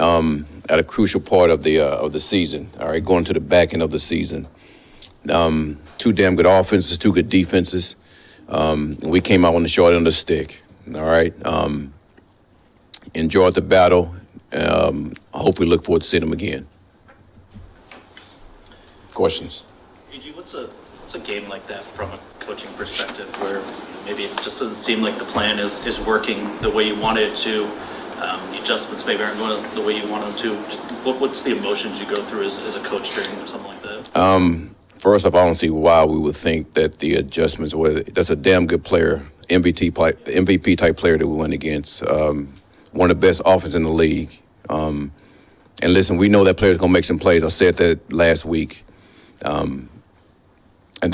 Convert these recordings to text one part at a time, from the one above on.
at a crucial part of the season. All right, going to the back end of the season. Two damn good offenses, two good defenses. We came out on the short end of the stick. All right. Enjoyed the battle. Hopefully look forward to seeing them again. Questions? AG, what's a game like that from a coaching perspective where maybe it just doesn't seem like the plan is working the way you want it to? The adjustments maybe aren't going the way you want them to. What's the emotions you go through as a coach during something like that? First off, I don't see why we would think that the adjustments were. That's a damn good player, MVP type player that we went against. One of the best offenses in the league. And listen, we know that player's going to make some plays. I said that last week. And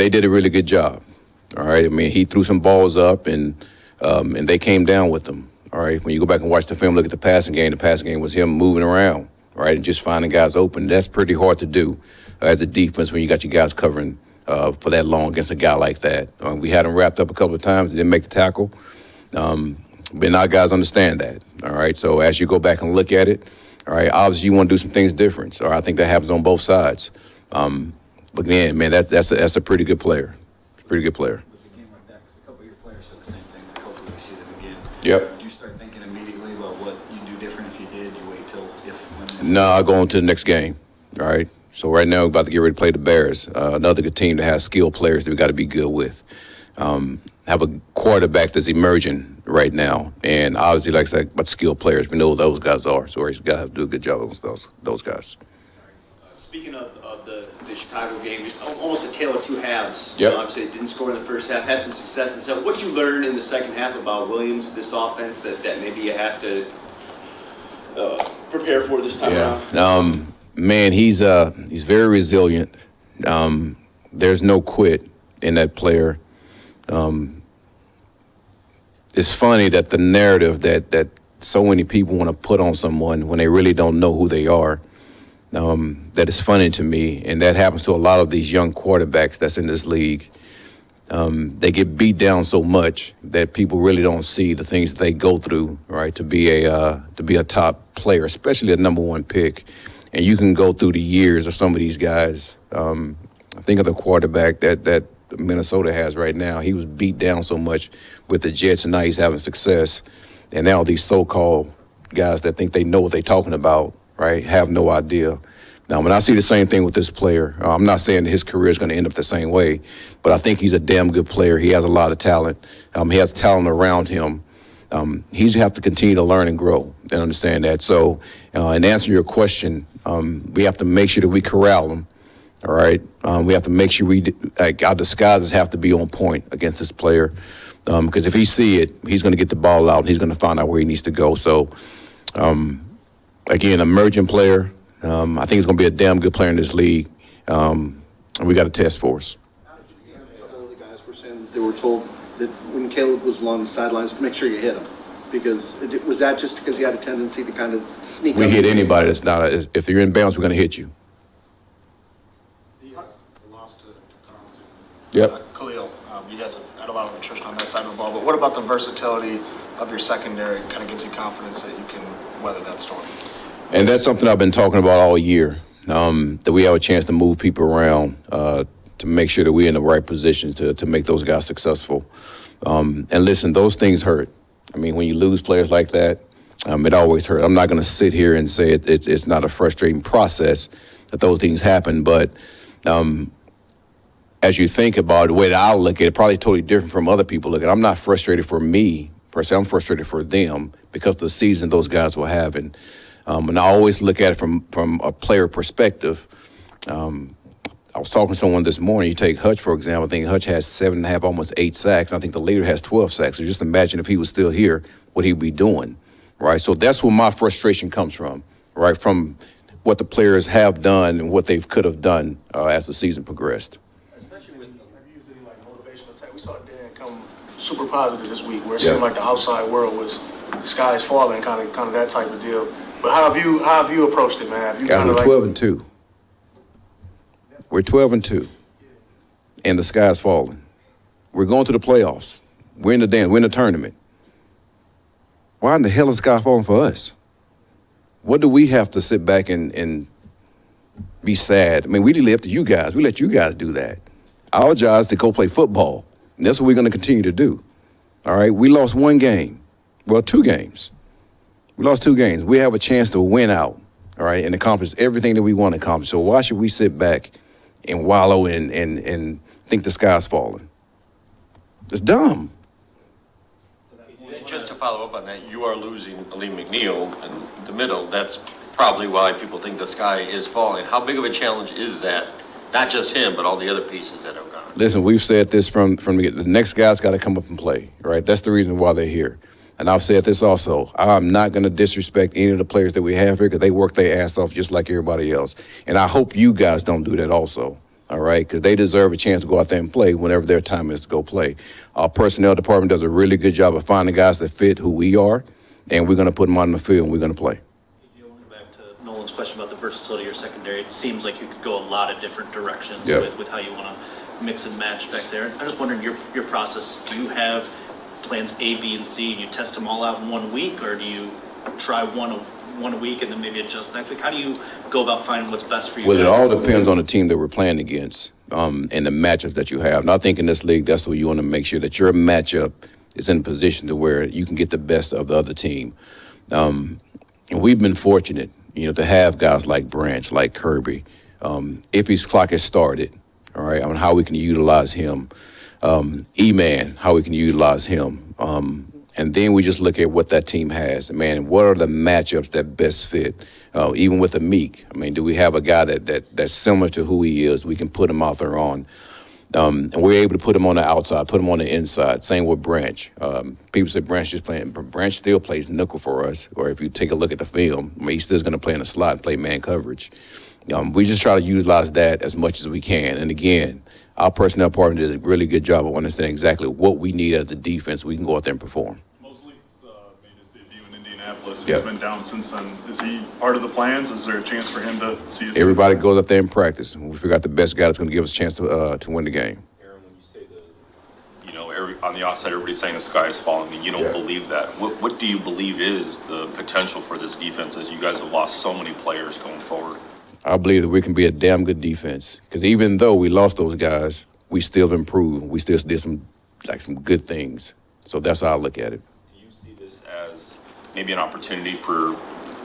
they did a really good job. All right. I mean, he threw some balls up and they came down with them. All right. When you go back and watch the film, look at the passing game was him moving around, right, and just finding guys open. That's pretty hard to do as a defense when you got your guys covering for that long against a guy like that. We had him wrapped up a couple of times, didn't make the tackle. But our guys understand that. All right. So as you go back and look at it, all right, obviously you want to do some things different. So I think that happens on both sides. But again, man, that's a pretty good player. Pretty good player. With a game like that, because a couple of your players said the same thing. The coach would see them again. Yep. Do you start thinking immediately about what you do different if you did? You wait till when? No, I go on to the next game. All right. So right now we're about to get ready to play the Bears. Another good team that has skilled players that we got to be good with. Have a quarterback that's emerging right now, and obviously, like I said, about skilled players, we know who those guys are. So we got to do a good job of those guys. Speaking of the Chicago game, just almost a tale of two halves. Yep. Obviously, it didn't score in the first half, had some success in the second. What did you learn in the second half about Williams, this offense, that maybe you have to prepare for this time around? Man, he's very resilient. There's no quit in that player. It's funny that the narrative that so many people want to put on someone when they really don't know who they are, that is funny to me. And that happens to a lot of these young quarterbacks that's in this league. They get beat down so much that people really don't see the things that they go through, right, to be a top player, especially a number one pick. And you can go through the years of some of these guys. Think of the quarterback that Minnesota has right now. He was beat down so much with the Jets, and now he's having success. And now these so-called guys that think they know what they're talking about, right, have no idea. Now, when I see the same thing with this player, I'm not saying that his career is going to end up the same way, but I think he's a damn good player. He has a lot of talent. He has talent around him. He's have to continue to learn and grow and understand that. So, in answer to your question, we have to make sure that we corral him. All right. We have to make sure our disguises have to be on point against this player. Because if he see it, he's going to get the ball out and he's going to find out where he needs to go. So, again, emerging player. I think he's going to be a damn good player in this league. And we got a test for us. A couple of the guys were saying that they were told that when Caleb was along the sidelines, make sure you hit him. Was that just because he had a tendency to kind of sneak up? We hit anybody that's not. If you're in bounds, we're going to hit you. Lost to Carlson. Yep. Khalil, you guys have had a lot of attrition on that side of the ball, but what about the versatility of your secondary kind of gives you confidence that you can weather that storm? And that's something I've been talking about all year, that we have a chance to move people around to make sure that we're in the right positions to make those guys successful. And listen, those things hurt. I mean, when you lose players like that, it always hurts. I'm not going to sit here and say it's not a frustrating process that those things happen, but as you think about it, the way that I look at it, probably totally different from other people look at it. I'm not frustrated for me, per se. I'm frustrated for them because of the season those guys were having. And I always look at it from a player perspective. I was talking to someone this morning. You take Hutch, for example. I think Hutch has 7.5, almost 8 sacks. I think the leader has 12 sacks. So just imagine if he was still here, what he'd be doing, right? So that's where my frustration comes from, right, from what the players have done and what they could have done as the season progressed. Especially when have you used any like motivational type. We saw Dan come super positive this week, where it seemed like the outside world was the sky is falling, kind of that type of deal. But how have you approached it, man? Have you Guys, we're 12-2. We're 12-2, and the sky's falling. We're going to the playoffs. We're in the dance. We're in the tournament. Why in the hell is the sky falling for us? What do we have to sit back and be sad? I mean, we leave it to you guys. We let you guys do that. Our job is to go play football. And that's what we're going to continue to do. All right? We lost one game. Well, 2 games. We lost 2 games. We have a chance to win out, all right, and accomplish everything that we want to accomplish. So why should we sit back and wallow and think the sky's falling? It's dumb. Just to follow up on that, you are losing Aleem McNeil in the middle. That's probably why people think the sky is falling. How big of a challenge is that? Not just him, but all the other pieces that have gone. Listen, we've said this from the next guy's got to come up and play, right? That's the reason why they're here. And I've said this also. I'm not going to disrespect any of the players that we have here because they work their ass off just like everybody else. And I hope you guys don't do that also, all right? Because they deserve a chance to go out there and play whenever their time is to go play. Our personnel department does a really good job of finding guys that fit who we are, and we're going to put them on the field and we're going to play. Back to Nolan's question about the versatility of your secondary, it seems like you could go a lot of different directions Yep. with how you want to mix and match back there. I'm just wondering your process. Do you have plans A, B, and C, and you test them all out in 1 week, or do you try one a week and then maybe adjust next week? How do you go about finding what's best for you? Well, it guys? all depends on the team that we're playing against and the matchup that you have. And I think in this league, that's what you want to make sure that your matchup is in a position to where you can get the best of the other team. And we've been fortunate, to have guys like Branch, like Kirby. If his clock has started, all right, I mean, how we can utilize him. E-Man, how we can utilize him. And then we just look at what that team has. Man, what are the matchups that best fit? Even with a Meek, I mean, do we have a guy that's similar to who he is? We can put him out there on. And we're able to put him on the outside, put him on the inside. Same with Branch. People say Branch just playing, but Branch still plays nickel for us. Or if you take a look at the film, I mean, he's still going to play in the slot and play man coverage. We just try to utilize that as much as we can. And again, our personnel department did a really good job of understanding exactly what we need as a defense. We can go out there and perform. Mosley's made his debut in Indianapolis. Yep. He's been down since then. Is he part of the plans? Is there a chance for him to see his... Everybody goes up there and practice. We figure out the best guy that's going to give us a chance to win the game. Aaron, when you say on the outside, everybody's saying the sky is falling, and you don't believe that. What do you believe is the potential for this defense as you guys have lost so many players going forward? I believe that we can be a damn good defense because even though we lost those guys, we still improved. We still did some good things. So that's how I look at it. Do you see this as maybe an opportunity for,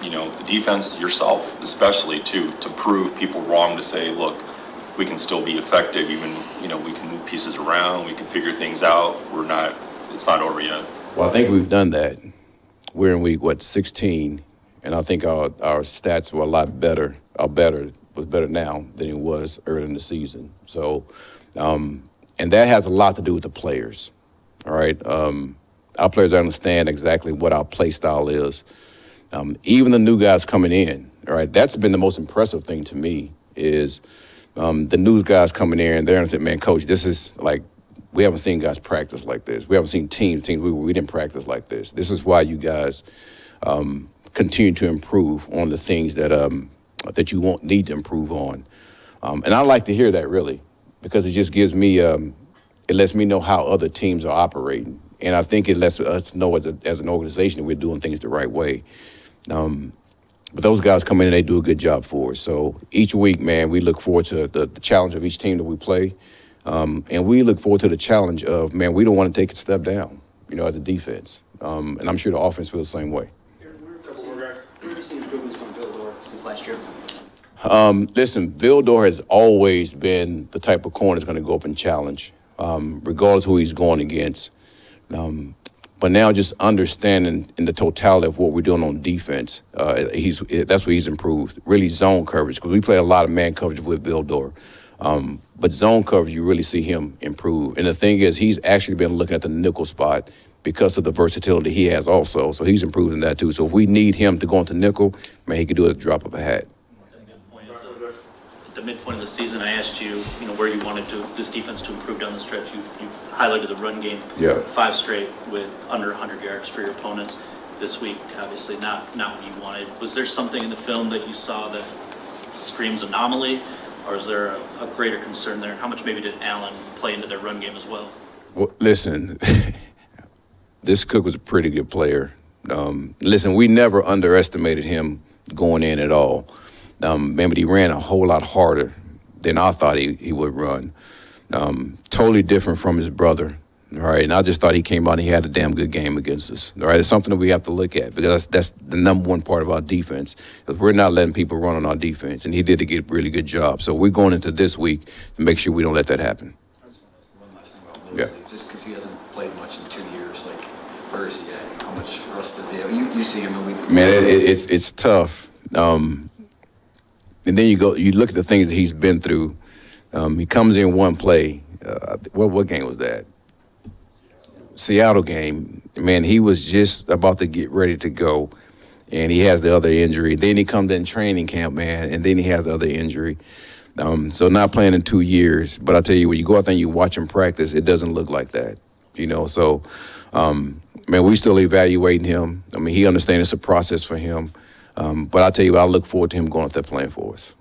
the defense yourself, especially to prove people wrong, to say, look, we can still be effective, even, we can move pieces around, we can figure things out. It's not over yet. Well, I think we've done that. We're in week, 16, and I think our stats were a lot better. Was better now than it was early in the season. So, and that has a lot to do with the players, all right? Our players understand exactly what our play style is. Even the new guys coming in, all right? That's been the most impressive thing to me is the new guys coming in, they're saying, man, coach, this is like, we haven't seen guys practice like this. We haven't seen teams we didn't practice like this. This is why you guys continue to improve on the things that you won't need to improve on. And I like to hear that, really, because it just gives me, it lets me know how other teams are operating. And I think it lets us know as an organization that we're doing things the right way. But those guys come in and they do a good job for us. So each week, man, we look forward to the challenge of each team that we play. And we look forward to the challenge of, man, we don't want to take a step down, as a defense. And I'm sure the offense feels the same way. Where have you seen improvements from Vildor since last year? Listen, Vildor has always been the type of corner that's going to go up and challenge, regardless of who he's going against. But now just understanding in the totality of what we're doing on defense, that's where he's improved. Really zone coverage, because we play a lot of man coverage with Vildor. But zone coverage, you really see him improve. And the thing is, he's actually been looking at the nickel spot because of the versatility he has also. So he's improving that too. So if we need him to go into nickel, man, he could do it at the drop of a hat. At the midpoint of the season, I asked you, where you wanted this defense to improve down the stretch. You highlighted the run game. Yeah. 5 straight with under 100 yards for your opponents. This week, obviously not what you wanted. Was there something in the film that you saw that screams anomaly, or is there a greater concern there? How much maybe did Allen play into their run game as well? Well, listen, this Cook was a pretty good player. Listen, we never underestimated him, going in at all. But he ran a whole lot harder than I thought he would run. Totally different from his brother. All right, and I just thought he came out and he had a damn good game against us. All right, it's something that we have to look at because that's the number one part of our defense. Because we're not letting people run on our defense, and he did a really good job. So we're going into this week to make sure we don't let that happen. I just want to ask one last thing about Yeah. Mosley, just because he hasn't played much in 2 years, like, where is he at? How much rust does he have? You see him, and we. Man, it's tough. And then you look at the things that he's been through. He comes in one play. What game was that? Seattle game. Man, he was just about to get ready to go, and he has the other injury. Then he comes in training camp, man, and then he has the other injury. So not playing in 2 years. But I tell you, when you go out there and you watch him practice, it doesn't look like that. So, man, we still evaluating him. I mean, he understands it's a process for him. But I tell you, I look forward to him going out there playing for us.